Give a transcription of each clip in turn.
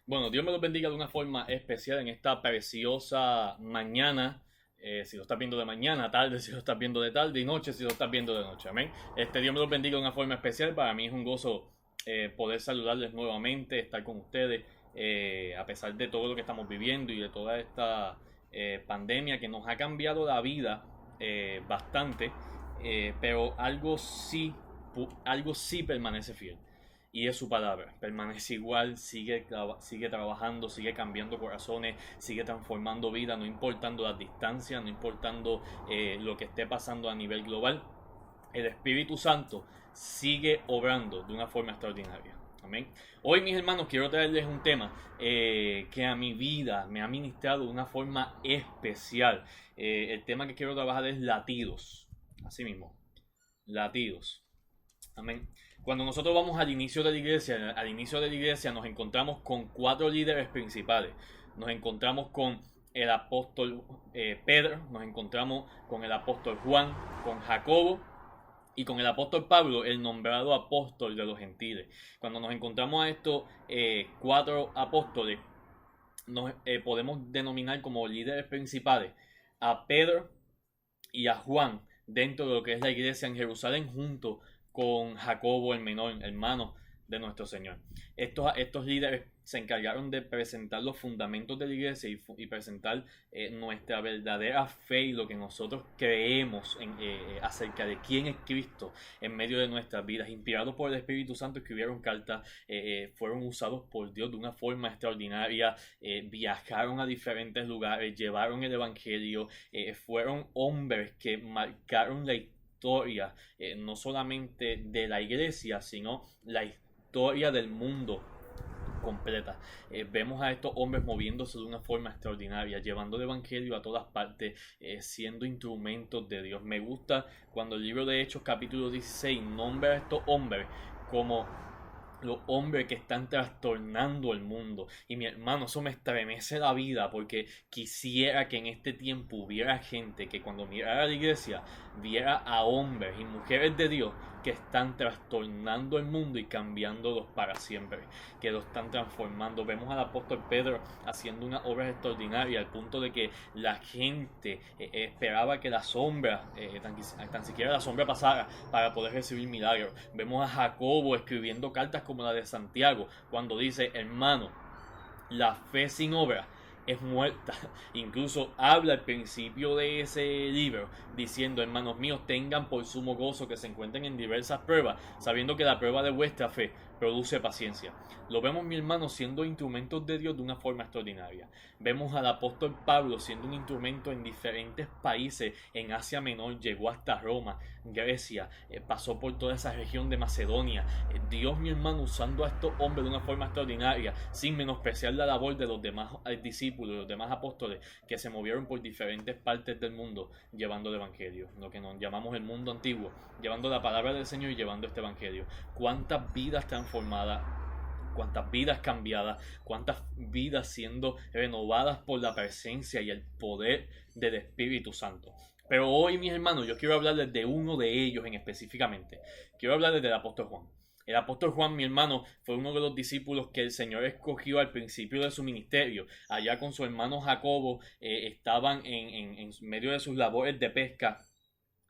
Bueno, Dios me los bendiga de una forma especial en esta preciosa mañana. Si lo estás viendo de mañana, tarde, si lo estás viendo de tarde y noche, si lo estás viendo de noche. Amén. Dios me los bendiga de una forma especial. Para mí es un gozo poder saludarles nuevamente, estar con ustedes, a pesar de todo lo que estamos viviendo y de toda esta pandemia que nos ha cambiado la vida bastante. Pero algo sí permanece fiel y es su palabra. Permanece igual, sigue trabajando, sigue cambiando corazones, sigue transformando vida, no importando las distancias, no importando lo que esté pasando a nivel global. El Espíritu Santo sigue obrando de una forma extraordinaria. Amén. Hoy, mis hermanos, quiero traerles un tema que a mi vida me ha ministrado de una forma especial. El tema que quiero trabajar es latidos. Así mismo, latidos. Amén. Cuando nosotros vamos al inicio de la iglesia nos encontramos con cuatro líderes principales. Nos encontramos con el apóstol Pedro, nos encontramos con el apóstol Juan, con Jacobo y con el apóstol Pablo, el nombrado apóstol de los gentiles. Cuando nos encontramos a estos cuatro apóstoles, nos podemos denominar como líderes principales a Pedro y a Juan dentro de lo que es la iglesia en Jerusalén, junto con Jacobo el menor, hermano de nuestro Señor. Estos líderes se encargaron de presentar los fundamentos de la iglesia y presentar nuestra verdadera fe y lo que nosotros creemos acerca de quién es Cristo en medio de nuestras vidas. Inspirados por el Espíritu Santo, escribieron cartas, fueron usados por Dios de una forma extraordinaria, viajaron a diferentes lugares, llevaron el Evangelio, fueron hombres que marcaron la historia, no solamente de la iglesia, sino la historia del mundo completa. Vemos a estos hombres moviéndose de una forma extraordinaria, llevando el evangelio a todas partes, siendo instrumentos de Dios. Me gusta cuando el libro de Hechos capítulo 16 nombra a estos hombres como los hombres que están trastornando el mundo. Y mi hermano, eso me estremece la vida, porque quisiera que en este tiempo hubiera gente que cuando mirara a la iglesia viera a hombres y mujeres de Dios que están trastornando el mundo y cambiándolos para siempre, que lo están transformando. Vemos al apóstol Pedro haciendo una obra extraordinaria al punto de que la gente esperaba que la sombra, tan siquiera la sombra pasara para poder recibir milagros. Vemos a Jacobo escribiendo cartas como la de Santiago, cuando dice: hermano, la fe sin obra es muerta. Incluso habla al principio de ese libro diciendo: hermanos míos, tengan por sumo gozo que se encuentren en diversas pruebas, sabiendo que la prueba de vuestra fe produce paciencia. Lo vemos, mi hermano, siendo instrumentos de Dios de una forma extraordinaria. Vemos al apóstol Pablo siendo un instrumento en diferentes países. En Asia Menor llegó hasta Roma, Grecia, pasó por toda esa región de Macedonia. Dios, mi hermano, usando a estos hombres de una forma extraordinaria, sin menospreciar la labor de los demás discípulos, los demás apóstoles que se movieron por diferentes partes del mundo llevando el evangelio, lo que nos llamamos el mundo antiguo, llevando la palabra del Señor y llevando este evangelio. Cuántas vidas transformadas, cuántas vidas cambiadas, cuántas vidas siendo renovadas por la presencia y el poder del Espíritu Santo. Pero hoy, mis hermanos, yo quiero hablarles de uno de ellos en específicamente. Quiero hablarles del apóstol Juan. El apóstol Juan, mi hermano, fue uno de los discípulos que el Señor escogió al principio de su ministerio. Allá con su hermano Jacobo estaban en medio de sus labores de pesca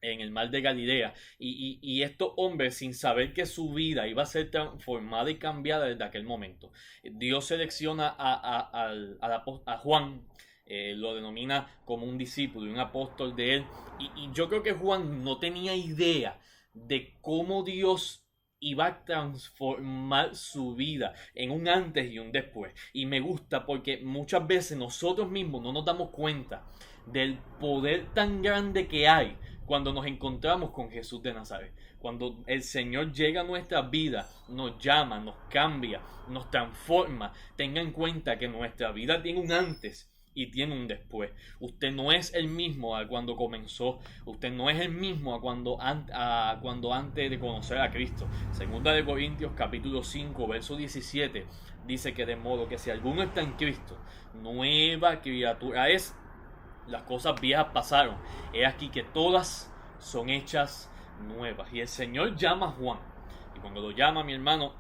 en el mar de Galilea, y estos hombres, sin saber que su vida iba a ser transformada y cambiada desde aquel momento, Dios selecciona a Juan, lo denomina como un discípulo y un apóstol de él, y yo creo que Juan no tenía idea de cómo Dios iba a transformar su vida en un antes y un después. Y me gusta porque muchas veces nosotros mismos no nos damos cuenta del poder tan grande que hay cuando nos encontramos con Jesús de Nazaret. Cuando el Señor llega a nuestra vida, nos llama, nos cambia, nos transforma. Tenga en cuenta que nuestra vida tiene un antes y tiene un después. Usted no es el mismo a cuando comenzó. Usted no es el mismo a cuando antes de conocer a Cristo. Segunda de Corintios capítulo 5 verso 17 dice que de modo que si alguno está en Cristo, nueva criatura es. Las cosas viejas pasaron, he aquí que todas son hechas nuevas. Y el Señor llama a Juan, y cuando lo llama, mi hermano,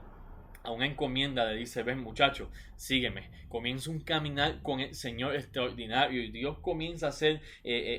a una encomienda le dice: ven muchacho, sígueme. Comienza un caminar con el Señor extraordinario y Dios comienza a hacer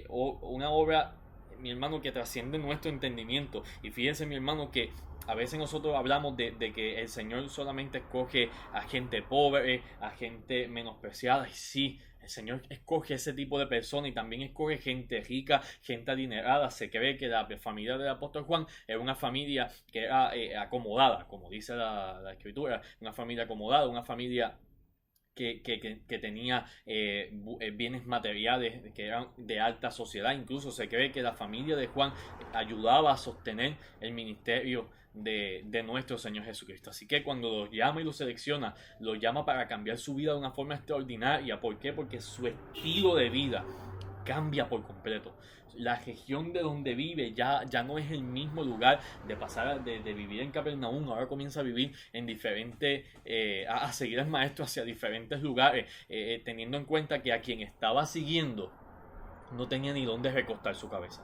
una obra, mi hermano, que trasciende nuestro entendimiento. Y fíjense, mi hermano, que a veces nosotros hablamos de que el Señor solamente escoge a gente pobre, a gente menospreciada, y sí, el Señor escoge ese tipo de personas y también escoge gente rica, gente adinerada. Se cree que la familia del apóstol Juan era una familia que era acomodada, como dice la escritura, una familia acomodada, una familia que tenía bienes materiales que eran de alta sociedad. Incluso se cree que la familia de Juan ayudaba a sostener el ministerio de nuestro Señor Jesucristo. Así que cuando los llama y los selecciona, los llama para cambiar su vida de una forma extraordinaria. ¿Por qué? Porque su estilo de vida cambia por completo. La región de donde vive ya no es el mismo lugar de pasar de vivir en Capernaum. Ahora comienza a vivir en diferentes, a seguir al maestro hacia diferentes lugares, teniendo en cuenta que a quien estaba siguiendo no tenía ni dónde recostar su cabeza.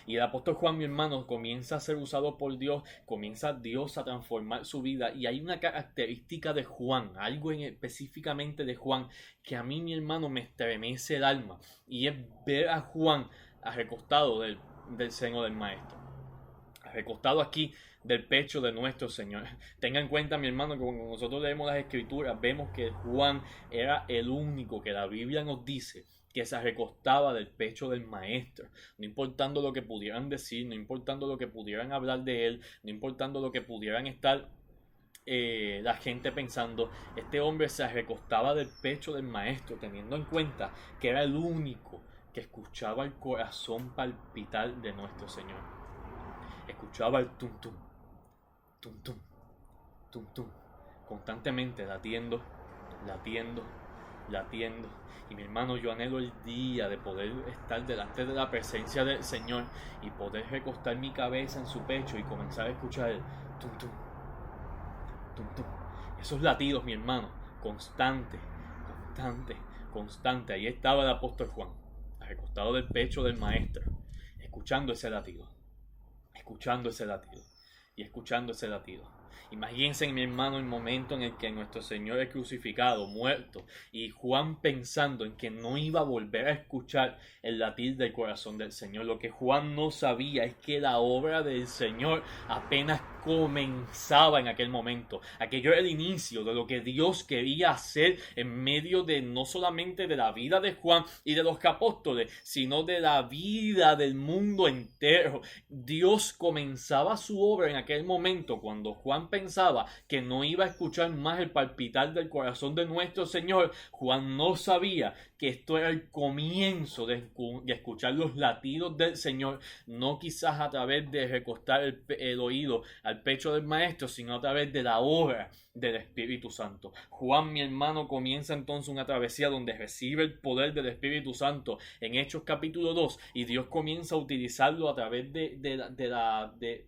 Y el apóstol Juan, mi hermano, comienza a ser usado por Dios, comienza Dios a transformar su vida. Y hay una característica de Juan, algo específicamente de Juan, que a mí, mi hermano, me estremece el alma. Y es ver a Juan recostado del seno del maestro, recostado aquí del pecho de nuestro Señor. Tenga en cuenta, mi hermano, que cuando nosotros leemos las escrituras, vemos que Juan era el único que la Biblia nos dice que se recostaba del pecho del maestro, no importando lo que pudieran decir, no importando lo que pudieran hablar de él, no importando lo que pudieran estar la gente pensando. Este hombre se recostaba del pecho del maestro, teniendo en cuenta que era el único que escuchaba el corazón palpitar de nuestro Señor. Escuchaba el tum tum, tum tum, tum tum, constantemente latiendo, latiendo, latiendo. Y mi hermano, yo anhelo el día de poder estar delante de la presencia del Señor y poder recostar mi cabeza en su pecho y comenzar a escuchar el tum tum, tum tum. Esos latidos, mi hermano, constante, constante, constante. Ahí estaba el apóstol Juan, recostado del pecho del maestro, escuchando ese latido, escuchando ese latido y escuchando ese latido. Imagínense, mi hermano, el momento en el que nuestro Señor es crucificado, muerto, y Juan pensando en que no iba a volver a escuchar el latir del corazón del Señor. Lo que Juan no sabía es que la obra del Señor apenas comenzaba en aquel momento. Aquello era el inicio de lo que Dios quería hacer en medio de no solamente de la vida de Juan y de los apóstoles, sino de la vida del mundo entero. Dios comenzaba su obra en aquel momento cuando Juan pensaba que no iba a escuchar más el palpitar del corazón de nuestro Señor. Juan no sabía que esto era el comienzo de escuchar los latidos del Señor, no quizás a través de recostar el oído al pecho del maestro, sino a través de la obra del Espíritu Santo. Juan, mi hermano, comienza entonces una travesía donde recibe el poder del Espíritu Santo en Hechos capítulo 2, y Dios comienza a utilizarlo a través de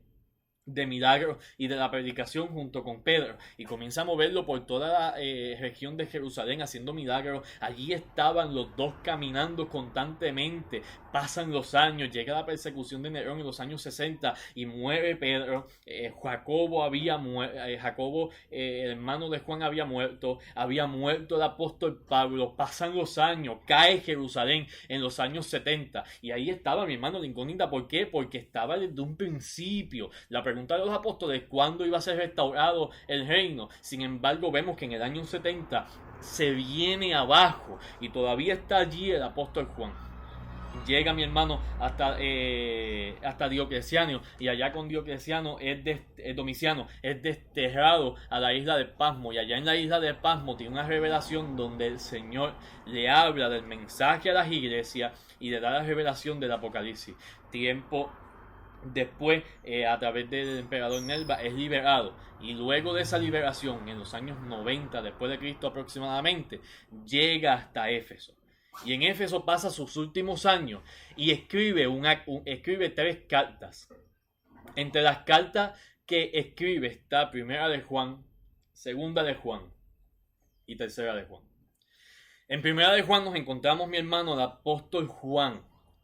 milagros y de la predicación junto con Pedro, y comienza a moverlo por toda la región de Jerusalén haciendo milagros. Allí estaban los dos caminando constantemente. Pasan los años, llega la persecución de Nerón en los años 60 y muere Pedro. Jacobo, el hermano de Juan, había muerto el apóstol Pablo. Pasan los años, cae Jerusalén en los años 70, y ahí estaba, mi hermano, la incógnita. ¿Por qué? Porque estaba desde un principio la pregunta de los apóstoles: ¿cuándo iba a ser restaurado el reino? Sin embargo, vemos que en el año 70 se viene abajo y todavía está allí el apóstol Juan. Llega, mi hermano, hasta Diocleciano, y allá con Diocleciano Domiciano es desterrado a la isla de Pasmo, y allá en la isla de Pasmo tiene una revelación donde el Señor le habla del mensaje a las iglesias y le da la revelación del Apocalipsis. Tiempo después, a través del emperador Nerva, es liberado, y luego de esa liberación, en los años 90 después de Cristo aproximadamente, llega hasta Éfeso. Y en Éfeso pasa sus últimos años y escribe 3 cartas. Entre las cartas que escribe está Primera de Juan, Segunda de Juan y Tercera de Juan. En Primera de Juan nos encontramos, mi hermano, al apóstol Juan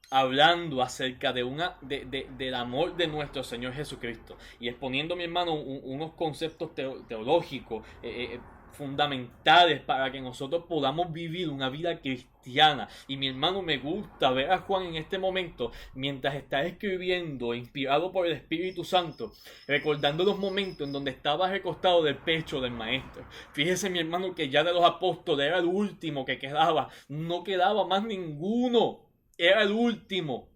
hablando acerca del amor de nuestro Señor Jesucristo y exponiendo, mi hermano, unos conceptos teológicos fundamentales para que nosotros podamos vivir una vida cristiana. Y mi hermano, me gusta ver a Juan en este momento, mientras está escribiendo, inspirado por el Espíritu Santo, recordando los momentos en donde estaba recostado del pecho del Maestro. Fíjese, mi hermano, que ya de los apóstoles era el último que quedaba, no quedaba más ninguno, era el último.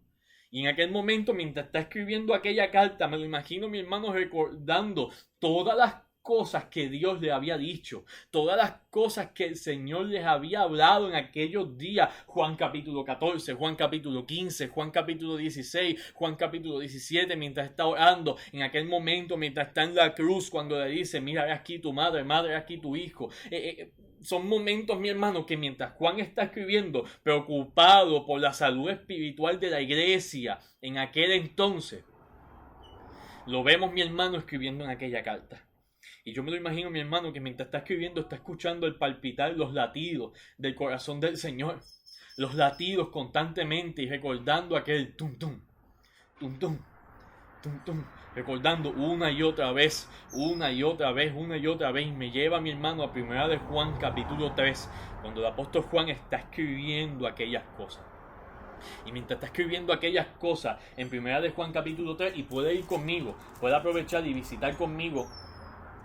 Y en aquel momento, mientras está escribiendo aquella carta, me lo imagino, mi hermano, recordando todas las cosas que Dios le había dicho, todas las cosas que el Señor les había hablado en aquellos días. Juan capítulo 14, Juan capítulo 15, Juan capítulo 16, Juan capítulo 17, mientras está orando, en aquel momento, mientras está en la cruz, cuando le dice, mira, aquí tu madre, madre, aquí tu hijo. Son momentos, mi hermano, que mientras Juan está escribiendo, preocupado por la salud espiritual de la iglesia en aquel entonces, lo vemos, mi hermano, escribiendo en aquella carta. Y yo me lo imagino, mi hermano, que mientras está escribiendo, está escuchando el palpitar, los latidos del corazón del Señor. Los latidos constantemente y recordando aquel tum tum, tum tum, tum tum. Recordando una y otra vez, una y otra vez, una y otra vez. Y me lleva, mi hermano, a 1 de Juan capítulo 3, cuando el apóstol Juan está escribiendo aquellas cosas. Y mientras está escribiendo aquellas cosas en 1 de Juan capítulo 3, y puede ir conmigo, puede aprovechar y visitar conmigo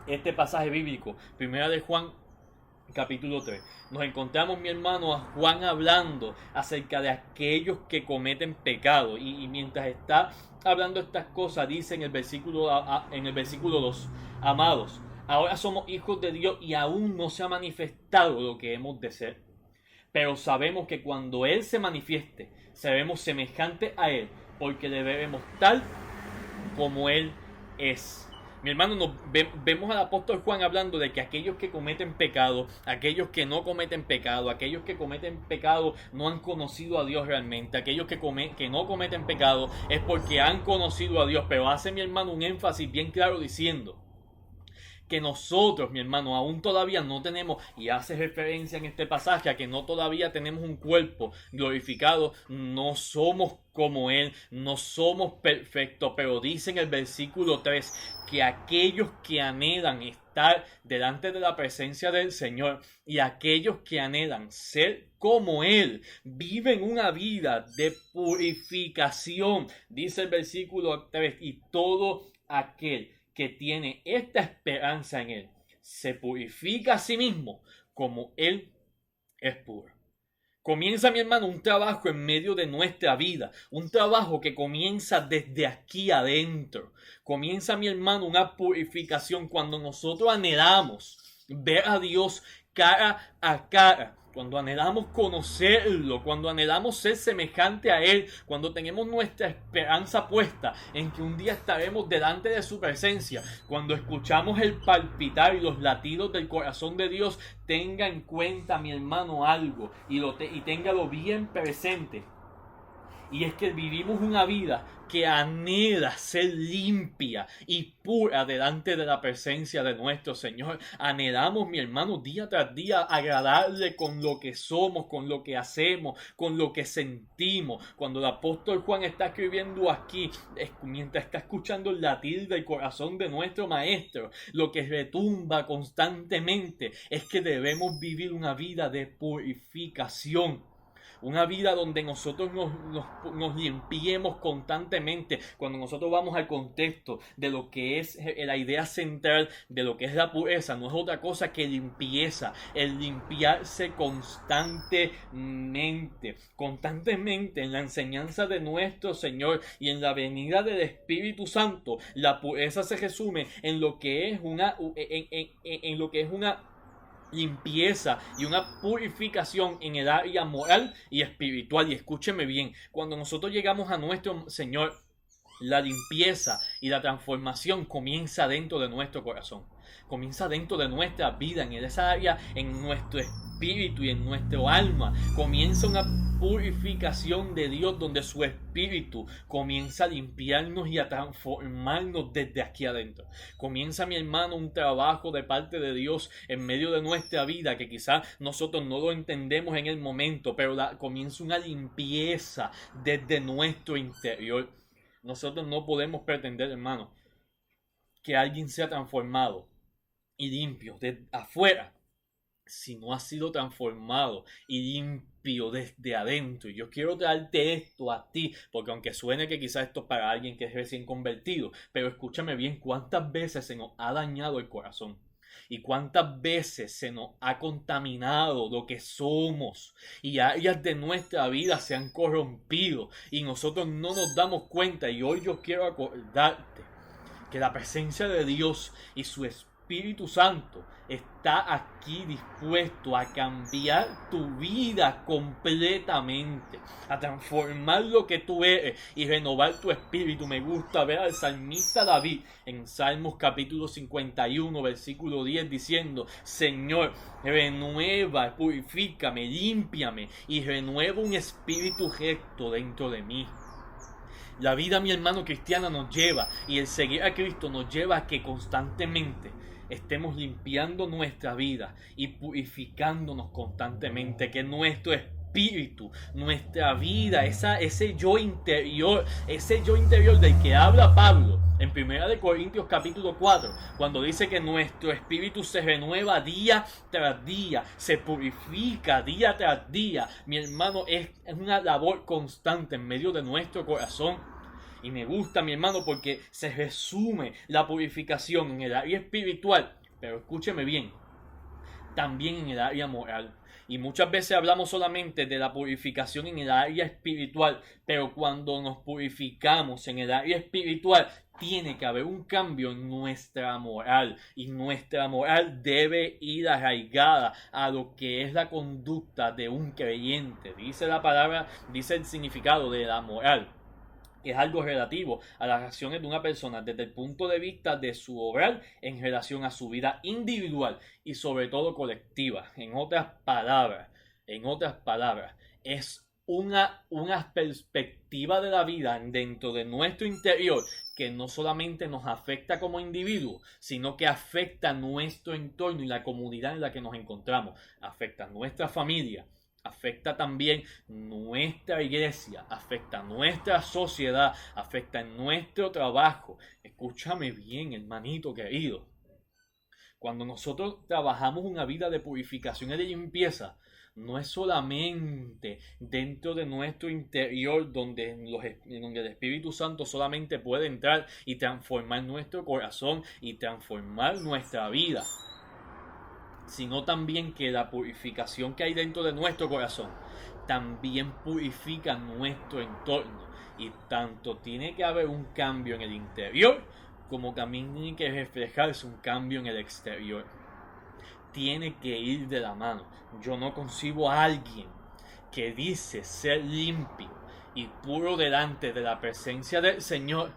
este pasaje bíblico, 1 de Juan capítulo 3. Nos encontramos, mi hermano, a Juan hablando acerca de aquellos que cometen pecado. Y mientras está hablando estas cosas, dice en el versículo 2, amados, ahora somos hijos de Dios y aún no se ha manifestado lo que hemos de ser. Pero sabemos que cuando Él se manifieste, seremos semejantes a Él, porque le veremos tal como Él es. Mi hermano, vemos al apóstol Juan hablando de que aquellos que cometen pecado, aquellos que no cometen pecado, aquellos que cometen pecado no han conocido a Dios realmente. Aquellos que no cometen pecado es porque han conocido a Dios. Pero hace, mi hermano, un énfasis bien claro diciendo que nosotros, mi hermano, aún todavía no tenemos, y hace referencia en este pasaje a que no todavía tenemos un cuerpo glorificado, no somos como Él, no somos perfectos, pero dice en el versículo 3 que aquellos que anhelan estar delante de la presencia del Señor y aquellos que anhelan ser como Él, viven una vida de purificación, dice el versículo 3, y todo aquel que tiene esta esperanza en Él se purifica a sí mismo como Él es puro. Comienza, mi hermano, un trabajo en medio de nuestra vida, un trabajo que comienza desde aquí adentro. Comienza, mi hermano, una purificación cuando nosotros anhelamos ver a Dios cara a cara, cuando anhelamos conocerlo, cuando anhelamos ser semejante a Él, cuando tenemos nuestra esperanza puesta en que un día estaremos delante de su presencia, cuando escuchamos el palpitar y los latidos del corazón de Dios, tenga en cuenta, mi hermano, algo y téngalo bien presente. Y es que vivimos una vida que anhela ser limpia y pura delante de la presencia de nuestro Señor. Anhelamos, mi hermano, día tras día agradarle con lo que somos, con lo que hacemos, con lo que sentimos. Cuando el apóstol Juan está escribiendo aquí, mientras está escuchando el latir del corazón de nuestro Maestro, lo que retumba constantemente es que debemos vivir una vida de purificación. Una vida donde nosotros nos limpiemos constantemente. Cuando nosotros vamos al contexto de lo que es la idea central de lo que es la pureza, no es otra cosa que limpieza. El limpiarse constantemente. Constantemente en la enseñanza de nuestro Señor y en la venida del Espíritu Santo. La pureza se resume en lo que es una limpieza y una purificación en el área moral y espiritual. Y escúcheme bien, cuando nosotros llegamos a nuestro Señor, la limpieza y la transformación comienza dentro de nuestro corazón, comienza dentro de nuestra vida, en esa área, en nuestro espíritu, espíritu y en nuestro alma. Comienza una purificación de Dios donde su espíritu comienza a limpiarnos y a transformarnos desde aquí adentro. Comienza, mi hermano, un trabajo de parte de Dios en medio de nuestra vida que quizás nosotros no lo entendemos en el momento, pero comienza una limpieza desde nuestro interior. Nosotros no podemos pretender, hermano, que alguien sea transformado y limpio de afuera si no ha sido transformado y limpio desde adentro. Y yo quiero traerte esto a ti, porque aunque suene que quizás esto es para alguien que es recién convertido, pero escúchame bien, cuántas veces se nos ha dañado el corazón y cuántas veces se nos ha contaminado lo que somos y áreas de nuestra vida se han corrompido y nosotros no nos damos cuenta. Y hoy yo quiero acordarte que la presencia de Dios y su Espíritu Santo está aquí dispuesto a cambiar tu vida completamente, a transformar lo que tú eres y renovar tu espíritu. Me gusta ver al salmista David en Salmos capítulo 51, versículo 10 diciendo: Señor, renueva, purifícame, límpiame y renueva un espíritu recto dentro de mí. La vida, mi hermano, cristiana nos lleva, y el seguir a Cristo nos lleva a que constantemente estemos limpiando nuestra vida y purificándonos constantemente, que nuestro espíritu, nuestra vida, ese yo interior del que habla Pablo en 1 Corintios capítulo 4, cuando dice que nuestro espíritu se renueva día tras día, se purifica día tras día. Mi hermano, es una labor constante en medio de nuestro corazón. Y me gusta, mi hermano, porque se resume la purificación en el área espiritual, pero escúcheme bien, también en el área moral. Y muchas veces hablamos solamente de la purificación en el área espiritual, pero cuando nos purificamos en el área espiritual, tiene que haber un cambio en nuestra moral. Y nuestra moral debe ir arraigada a lo que es la conducta de un creyente. Dice la palabra, dice el significado de la moral. Es algo relativo a las acciones de una persona desde el punto de vista de su obrar en relación a su vida individual y sobre todo colectiva. En otras palabras, es una perspectiva de la vida dentro de nuestro interior que no solamente nos afecta como individuos, sino que afecta nuestro entorno y la comunidad en la que nos encontramos. Afecta a nuestra familia, afecta también nuestra iglesia, afecta nuestra sociedad, afecta en nuestro trabajo. Escúchame bien, hermanito querido. Cuando nosotros trabajamos una vida de purificación y de limpieza, no es solamente dentro de nuestro interior donde el Espíritu Santo solamente puede entrar y transformar nuestro corazón y transformar nuestra vida, sino también que la purificación que hay dentro de nuestro corazón también purifica nuestro entorno. Y tanto tiene que haber un cambio en el interior como también tiene que reflejarse un cambio en el exterior. Tiene que ir de la mano. Yo no concibo a alguien que dice ser limpio y puro delante de la presencia del Señor,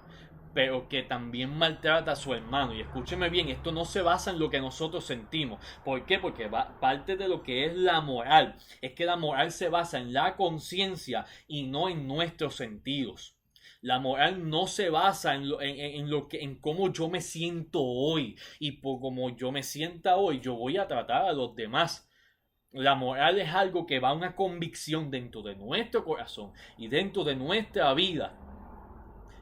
pero que también maltrata a su hermano. Y escúcheme bien, esto no se basa en lo que nosotros sentimos. ¿Por qué? Porque parte de lo que es la moral es que la moral se basa en la conciencia y no en nuestros sentidos. La moral no se basa en cómo yo me siento hoy, y por cómo yo me sienta hoy yo voy a tratar a los demás. La moral es algo que va a una convicción dentro de nuestro corazón y dentro de nuestra vida,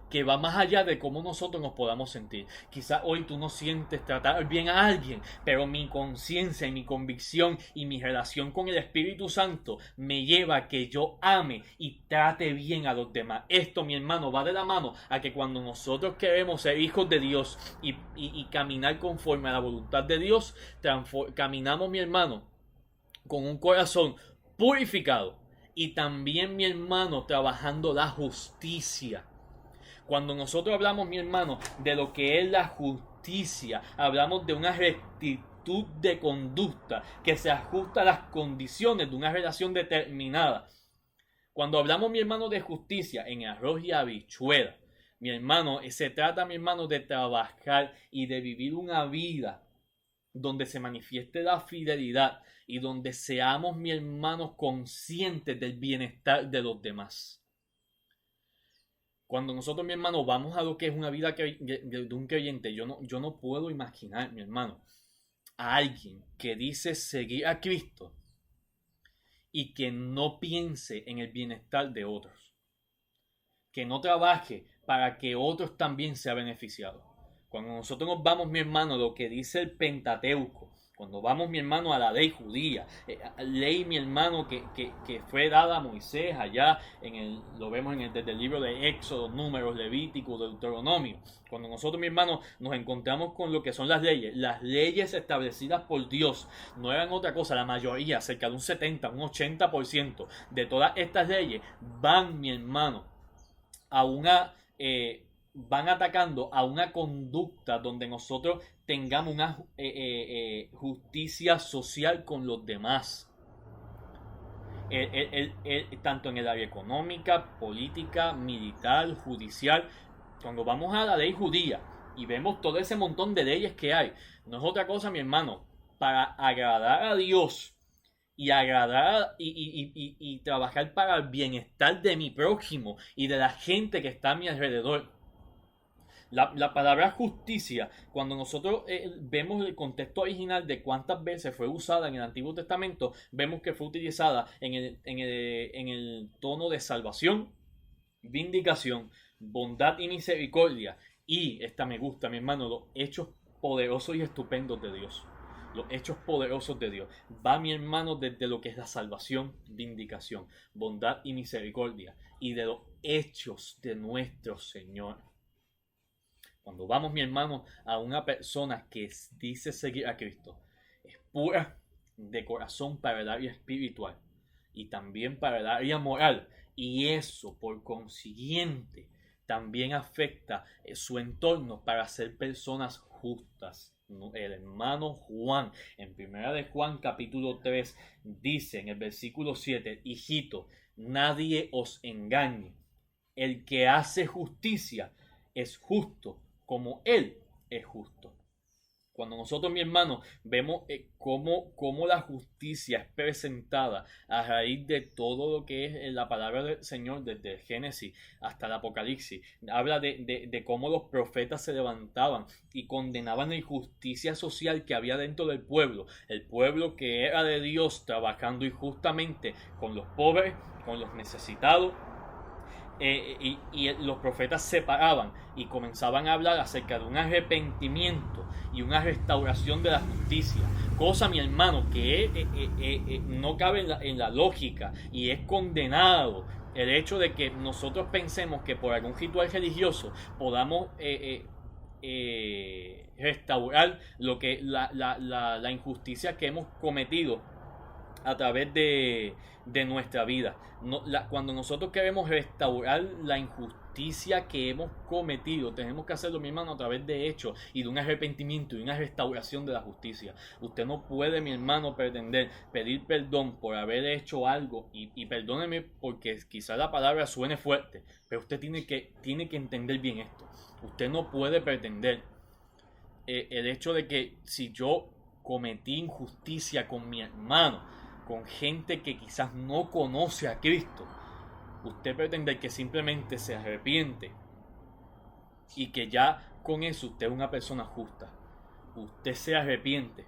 que va más allá de cómo nosotros nos podamos sentir. Quizás hoy tú no sientes tratar bien a alguien, pero mi conciencia y mi convicción y mi relación con el Espíritu Santo me lleva a que yo ame y trate bien a los demás. Esto, mi hermano, va de la mano a que cuando nosotros queremos ser hijos de Dios y caminar conforme a la voluntad de Dios, caminamos, mi hermano, con un corazón purificado y también, mi hermano, trabajando la justicia. Cuando nosotros hablamos, mi hermano, de lo que es la justicia, hablamos de una rectitud de conducta que se ajusta a las condiciones de una relación determinada. Cuando hablamos, mi hermano, de justicia en arroz y habichuela, mi hermano, se trata, mi hermano, de trabajar y de vivir una vida donde se manifieste la fidelidad y donde seamos, mi hermano, conscientes del bienestar de los demás. Cuando nosotros, mi hermano, vamos a lo que es una vida de un creyente, yo no puedo imaginar, mi hermano, a alguien que dice seguir a Cristo y que no piense en el bienestar de otros, que no trabaje para que otros también sean beneficiados. Cuando nosotros nos vamos, mi hermano, lo que dice el Pentateuco, cuando vamos, mi hermano, a la ley judía, ley, mi hermano, que fue dada a Moisés allá, lo vemos desde el libro de Éxodo, Números, Levítico, Deuteronomio. Cuando nosotros, mi hermano, nos encontramos con lo que son las leyes establecidas por Dios, no eran otra cosa. La mayoría, cerca de un 70, un 80% de todas estas leyes van, mi hermano, van atacando a una conducta donde nosotros tengamos una justicia social con los demás. Tanto en el área económica, política, militar, judicial. Cuando vamos a la ley judía y vemos todo ese montón de leyes que hay, no es otra cosa, mi hermano, para agradar a Dios y agradar y trabajar para el bienestar de mi prójimo y de la gente que está a mi alrededor. La palabra justicia, cuando nosotros vemos el contexto original de cuántas veces fue usada en el Antiguo Testamento, vemos que fue utilizada en el tono de salvación, vindicación, bondad y misericordia. Y esta me gusta, mi hermano, los hechos poderosos y estupendos de Dios. Los hechos poderosos de Dios. Va, mi hermano, desde lo que es la salvación, vindicación, bondad y misericordia. Y de los hechos de nuestro Señor. Cuando vamos, mi hermano, a una persona que dice seguir a Cristo, es pura de corazón para el área espiritual y también para el área moral. Y eso, por consiguiente, también afecta su entorno para ser personas justas. El hermano Juan, en 1 de Juan capítulo 3, dice en el versículo 7, hijito, nadie os engañe. El que hace justicia es justo como Él es justo. Cuando nosotros, mi hermano, vemos cómo la justicia es presentada a raíz de todo lo que es la palabra del Señor, desde el Génesis hasta el Apocalipsis, habla de cómo los profetas se levantaban y condenaban la injusticia social que había dentro del pueblo, el pueblo que era de Dios trabajando injustamente con los pobres, con los necesitados. Y los profetas se paraban y comenzaban a hablar acerca de un arrepentimiento y una restauración de la justicia, cosa, mi hermano, que no cabe en la lógica y es condenado el hecho de que nosotros pensemos que por algún ritual religioso podamos restaurar lo que la injusticia que hemos cometido a través de nuestra vida. Cuando nosotros queremos restaurar la injusticia que hemos cometido, tenemos que hacerlo, mi hermano, a través de hechos y de un arrepentimiento y una restauración de la justicia. Usted no puede, mi hermano, pretender pedir perdón por haber hecho algo y perdóneme porque quizá la palabra suene fuerte, pero usted tiene que entender bien esto. Usted no puede pretender el hecho de que si yo cometí injusticia con mi hermano, con gente que quizás no conoce a Cristo, usted pretende que simplemente se arrepiente y que ya con eso usted es una persona justa. Usted se arrepiente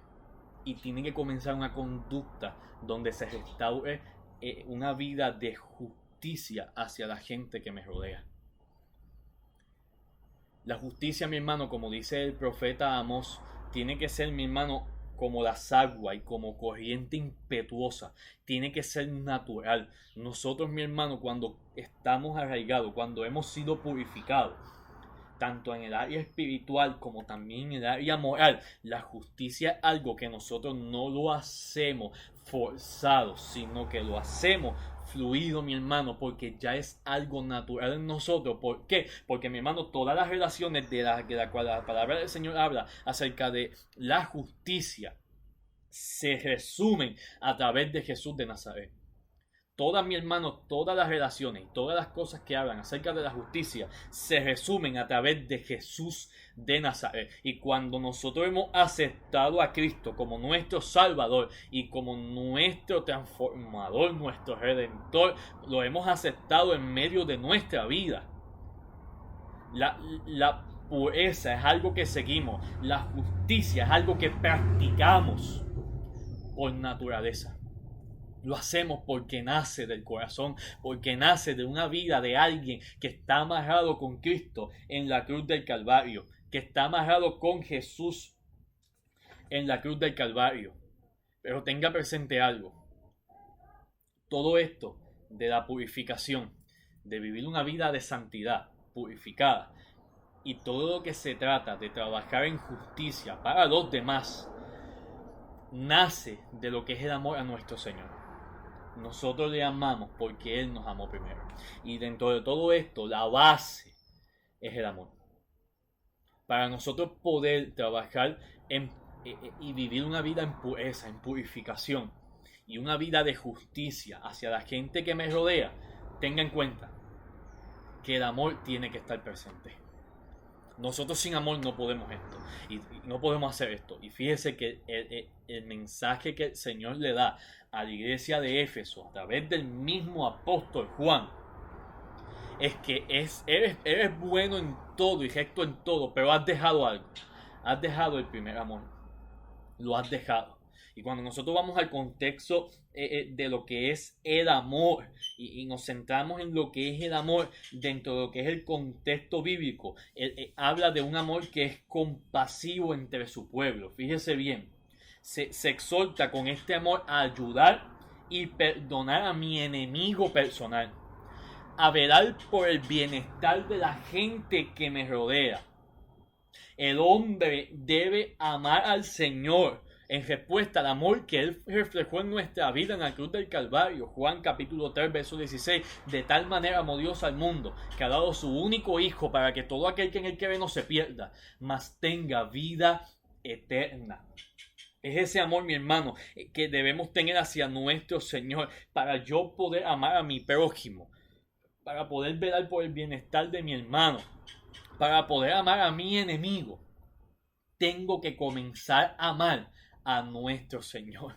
y tiene que comenzar una conducta donde se restaure una vida de justicia hacia la gente que me rodea. La justicia, mi hermano, como dice el profeta Amós, tiene que ser, mi hermano, como las aguas y como corriente impetuosa. Tiene que ser natural. Nosotros, mi hermano, cuando estamos arraigados, cuando hemos sido purificados, tanto en el área espiritual como también en el área moral, la justicia es algo que nosotros no lo hacemos forzado, sino que lo hacemos fluido, mi hermano, porque ya es algo natural en nosotros. ¿Por qué? Porque, mi hermano, todas las relaciones de la cual la palabra del Señor habla acerca de la justicia se resumen a través de Jesús de Nazaret. todas, mi hermano, todas las relaciones y todas las cosas que hablan acerca de la justicia se resumen a través de Jesús de Nazaret. Y cuando nosotros hemos aceptado a Cristo como nuestro Salvador y como nuestro transformador, nuestro Redentor, lo hemos aceptado en medio de nuestra vida. La pureza es algo que seguimos, la justicia es algo que practicamos por naturaleza. Lo hacemos porque nace del corazón, porque nace de una vida de alguien que está amarrado con Cristo en la cruz del Calvario, que está amarrado con Jesús en la cruz del Calvario. Pero tenga presente algo. Todo esto de la purificación, de vivir una vida de santidad purificada, y todo lo que se trata de trabajar en justicia para los demás, nace de lo que es el amor a nuestro Señor. Nosotros le amamos porque Él nos amó primero. Y dentro de todo esto, la base es el amor. Para nosotros poder trabajar y vivir una vida en pureza, en purificación, y una vida de justicia hacia la gente que me rodea, tenga en cuenta que el amor tiene que estar presente. Nosotros sin amor no podemos esto y no podemos hacer esto. Y fíjese que el mensaje que el Señor le da a la iglesia de Éfeso a través del mismo apóstol Juan es que eres bueno en todo y recto en todo, pero has dejado algo. Has dejado el primer amor. Lo has dejado. Y cuando nosotros vamos al contexto de lo que es el amor y nos centramos en lo que es el amor dentro de lo que es el contexto bíblico, habla de un amor que es compasivo entre su pueblo. Fíjese bien, se exhorta con este amor a ayudar y perdonar a mi enemigo personal, a velar por el bienestar de la gente que me rodea. El hombre debe amar al Señor en respuesta al amor que Él reflejó en nuestra vida en la cruz del Calvario. Juan capítulo 3, verso 16. De tal manera amó Dios al mundo, que ha dado su único Hijo, para que todo aquel que en Él cree no se pierda, mas tenga vida eterna. Es ese amor, mi hermano, que debemos tener hacia nuestro Señor, para yo poder amar a mi prójimo, para poder velar por el bienestar de mi hermano, para poder amar a mi enemigo. Tengo que comenzar a amar a nuestro Señor.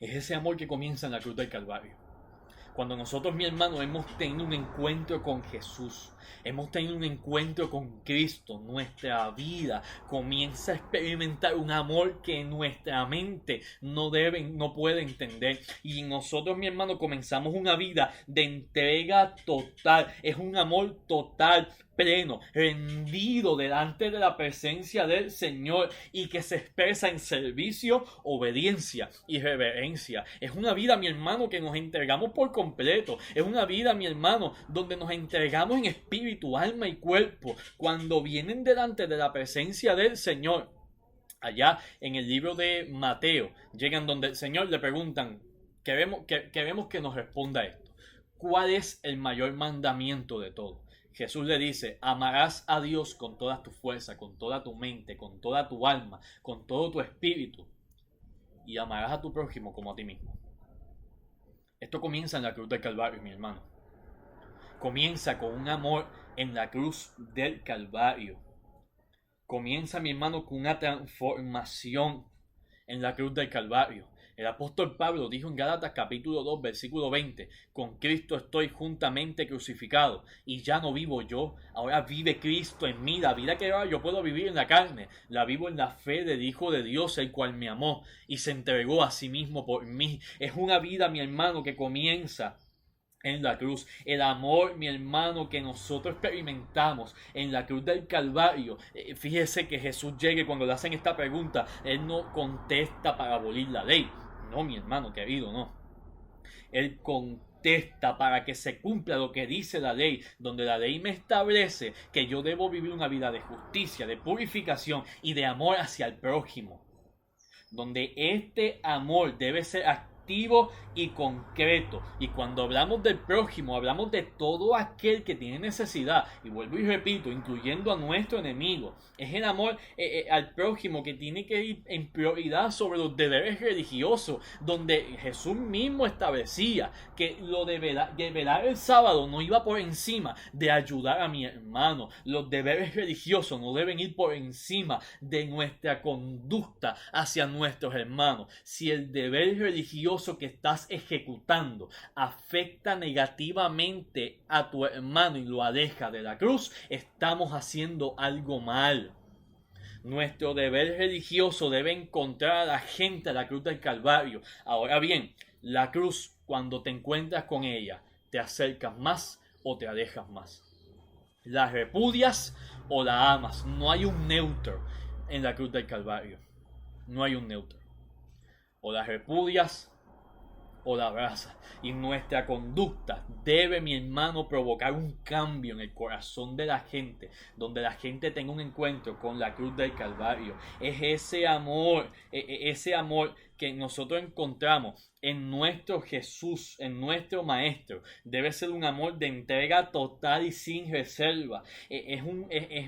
Es ese amor que comienza en la cruz del Calvario. Cuando nosotros, mi hermano, hemos tenido un encuentro con Jesús, hemos tenido un encuentro con Cristo, nuestra vida comienza a experimentar un amor que nuestra mente no puede entender. Y nosotros, mi hermano, comenzamos una vida de entrega total. Es un amor total, pleno, rendido delante de la presencia del Señor, y que se expresa en servicio, obediencia y reverencia. Es una vida, mi hermano, que nos entregamos por completo. Es una vida, mi hermano, donde nos entregamos en espíritu, alma y cuerpo. Cuando vienen delante de la presencia del Señor, allá en el libro de Mateo, llegan donde el Señor le preguntan, queremos que nos responda esto: ¿cuál es el mayor mandamiento de todo? Jesús le dice: amarás a Dios con toda tu fuerza, con toda tu mente, con toda tu alma, con todo tu espíritu, y amarás a tu prójimo como a ti mismo. Esto comienza en la cruz del Calvario, mi hermano. Comienza con un amor en la cruz del Calvario. Comienza, mi hermano, con una transformación en la cruz del Calvario. El apóstol Pablo dijo en Gálatas capítulo 2, versículo 20: con Cristo estoy juntamente crucificado, y ya no vivo yo, ahora vive Cristo en mí. La vida que ahora yo puedo vivir en la carne, la vivo en la fe del Hijo de Dios, el cual me amó y se entregó a sí mismo por mí. Es una vida, mi hermano, que comienza en la cruz. El amor, mi hermano, que nosotros experimentamos en la cruz del Calvario. Fíjese que Jesús llegue cuando le hacen esta pregunta. Él no contesta para abolir la ley. No, mi hermano querido, no. Él contesta para que se cumpla lo que dice la ley, donde la ley me establece que yo debo vivir una vida de justicia, de purificación y de amor hacia el prójimo. Donde este amor debe ser efectivo y concreto. Y cuando hablamos del prójimo, hablamos de todo aquel que tiene necesidad. Y vuelvo y repito, incluyendo a nuestro enemigo. Es el amor al prójimo que tiene que ir en prioridad sobre los deberes religiosos, donde Jesús mismo establecía que lo de velar el sábado no iba por encima de ayudar a mi hermano. Los deberes religiosos no deben ir por encima de nuestra conducta hacia nuestros hermanos. Si el deber religioso que estás ejecutando afecta negativamente a tu hermano y lo aleja de la cruz, estamos haciendo algo mal. Nuestro deber religioso debe encontrar a la gente a la cruz del Calvario. Ahora bien, la cruz, cuando te encuentras con ella, ¿te acercas más o te alejas más? ¿La repudias o la amas? No hay un neutro en la cruz del Calvario. No hay un neutro. O la repudias o la abrazas. Y nuestra conducta debe, mi hermano, provocar un cambio en el corazón de la gente, donde la gente tenga un encuentro con la cruz del Calvario. Es ese amor que nosotros encontramos en nuestro Jesús, en nuestro Maestro. Debe ser un amor de entrega total y sin reserva. Es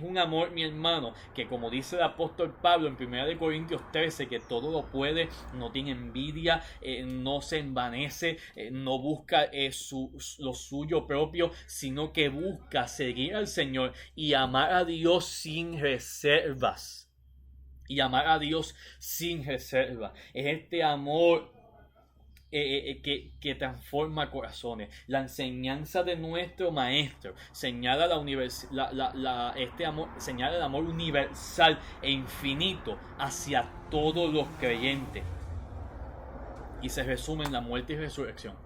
un amor, mi hermano, que como dice el apóstol Pablo en 1 Corintios 13, que todo lo puede, no tiene envidia, no se envanece, no busca lo suyo propio, sino que busca seguir al Señor y amar a Dios sin reservas. Y amar a Dios sin reserva. Es este amor que transforma corazones. La enseñanza de nuestro Maestro señala este amor, señala el amor universal e infinito hacia todos los creyentes. Y se resume en la muerte y resurrección.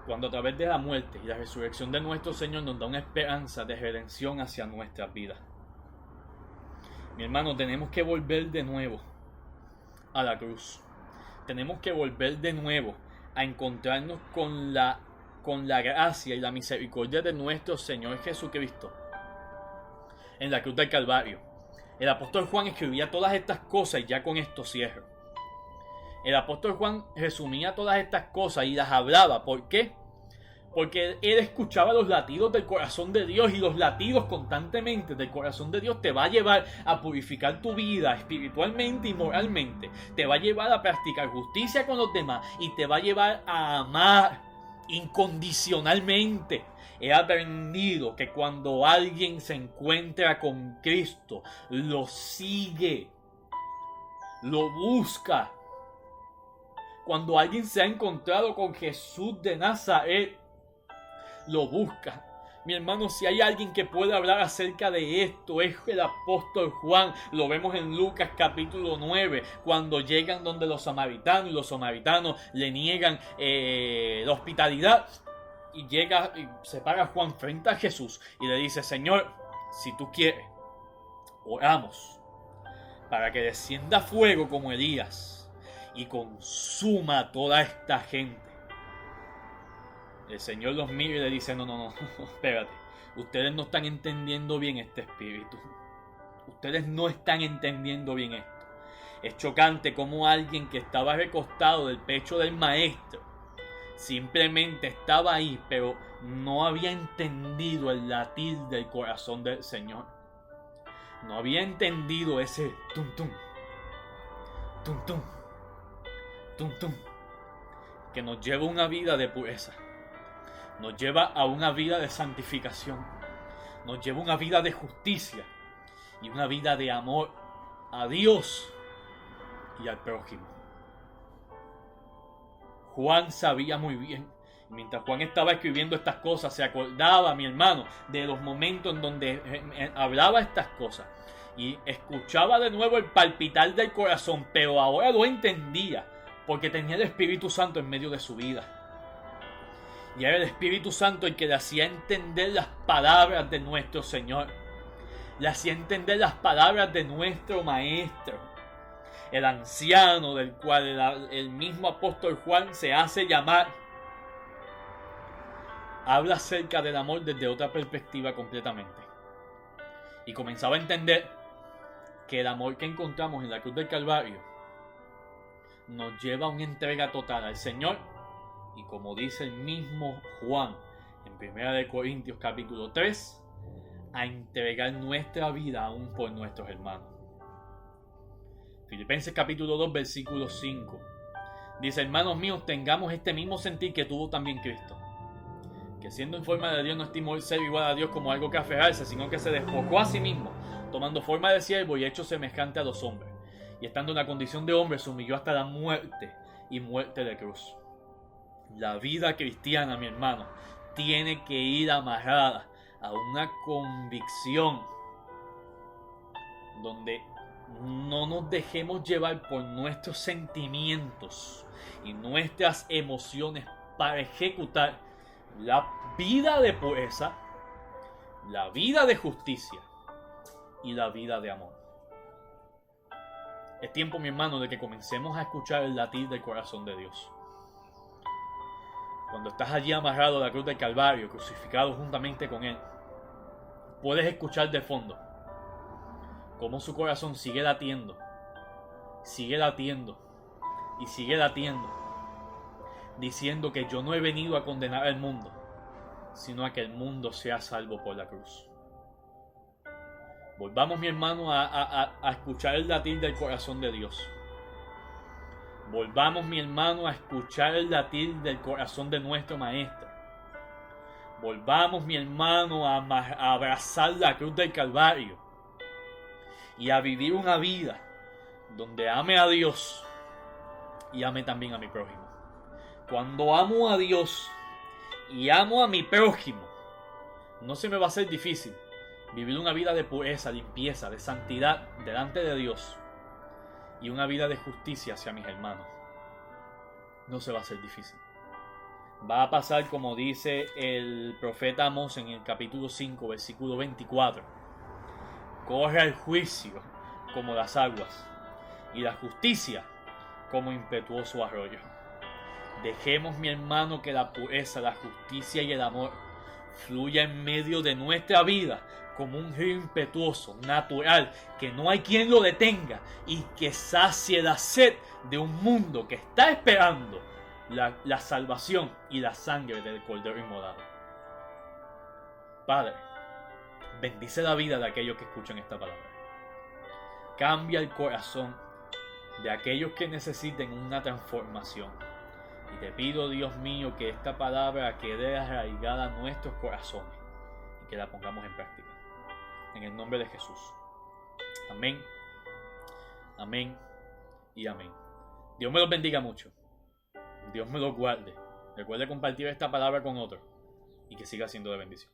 Cuando a través de la muerte y la resurrección de nuestro Señor nos da una esperanza de redención hacia nuestras vidas. Mi hermano, tenemos que volver de nuevo a la cruz. Tenemos que volver de nuevo a encontrarnos con la gracia y la misericordia de nuestro Señor Jesucristo en la cruz del Calvario. El apóstol Juan escribía todas estas cosas y ya con esto cierro. El apóstol Juan resumía todas estas cosas y las hablaba. ¿Por qué? Porque él escuchaba los latidos del corazón de Dios, y los latidos constantemente del corazón de Dios te va a llevar a purificar tu vida espiritualmente y moralmente. Te va a llevar a practicar justicia con los demás y te va a llevar a amar incondicionalmente. He aprendido que cuando alguien se encuentra con Cristo, lo sigue, lo busca. Cuando alguien se ha encontrado con Jesús de Nazaret, lo busca. Mi hermano, si hay alguien que puede hablar acerca de esto, es el apóstol Juan. Lo vemos en Lucas capítulo 9, cuando llegan donde los samaritanos, y los samaritanos le niegan la hospitalidad. Y llega y se para Juan frente a Jesús y le dice: Señor, si tú quieres, oramos para que descienda fuego como Elías y consuma a toda esta gente. El Señor los mira y le dice: no, espérate. Ustedes no están entendiendo bien este espíritu. Ustedes no están entendiendo bien esto. Es chocante como alguien que estaba recostado del pecho del Maestro simplemente estaba ahí, pero no había entendido el latir del corazón del Señor. No había entendido ese tum tum, tum tum, tum tum, que nos lleva a una vida de pureza. Nos lleva a una vida de santificación. Nos lleva a una vida de justicia y una vida de amor a Dios y al prójimo. Juan sabía muy bien. Mientras Juan estaba escribiendo estas cosas, se acordaba, mi hermano, de los momentos en donde hablaba estas cosas. Y escuchaba de nuevo el palpitar del corazón, pero ahora lo entendía, porque tenía el Espíritu Santo en medio de su vida. Y era el Espíritu Santo el que le hacía entender las palabras de nuestro Señor. Le hacía entender las palabras de nuestro Maestro. El anciano del cual el mismo apóstol Juan se hace llamar, habla acerca del amor desde otra perspectiva completamente. Y comenzaba a entender que el amor que encontramos en la cruz del Calvario nos lleva a una entrega total al Señor. Y como dice el mismo Juan en 1 Corintios capítulo 3, a entregar nuestra vida aún por nuestros hermanos. Filipenses capítulo 2 versículo 5 dice: hermanos míos, tengamos este mismo sentir que tuvo también Cristo, que siendo en forma de Dios no estimó el ser igual a Dios como algo que aferrarse, sino que se despojó a sí mismo, tomando forma de siervo y hecho semejante a los hombres, y estando en la condición de hombre se humilló hasta la muerte, y muerte de cruz. La vida cristiana, mi hermano, tiene que ir amarrada a una convicción donde no nos dejemos llevar por nuestros sentimientos y nuestras emociones para ejecutar la vida de pureza, la vida de justicia y la vida de amor. Es tiempo, mi hermano, de que comencemos a escuchar el latir del corazón de Dios. Cuando estás allí amarrado a la cruz del Calvario, crucificado juntamente con Él, puedes escuchar de fondo cómo su corazón sigue latiendo y sigue latiendo, diciendo que yo no he venido a condenar al mundo, sino a que el mundo sea salvo por la cruz. Volvamos, mi hermano, a escuchar el latir del corazón de Dios. Volvamos, mi hermano, a escuchar el latir del corazón de nuestro Maestro. Volvamos, mi hermano, a abrazar la cruz del Calvario y a vivir una vida donde ame a Dios y ame también a mi prójimo. Cuando amo a Dios y amo a mi prójimo, no se me va a hacer difícil vivir una vida de pureza, limpieza, de santidad delante de Dios y una vida de justicia hacia mis hermanos. No se va a hacer difícil. Va a pasar como dice el profeta Amós en el capítulo 5, versículo 24. Corre el juicio como las aguas y la justicia como impetuoso arroyo. Dejemos, mi hermano, que la pureza, la justicia y el amor fluya en medio de nuestra vida como un río impetuoso, natural, que no hay quien lo detenga y que sacie la sed de un mundo que está esperando la salvación y la sangre del Cordero inmolado. Padre, bendice la vida de aquellos que escuchan esta palabra. Cambia el corazón de aquellos que necesiten una transformación. Y te pido, Dios mío, que esta palabra quede arraigada en nuestros corazones y que la pongamos en práctica. En el nombre de Jesús. Amén. Amén y amén. Dios me los bendiga mucho. Dios me los guarde. Recuerde compartir esta palabra con otros y que siga siendo de bendición.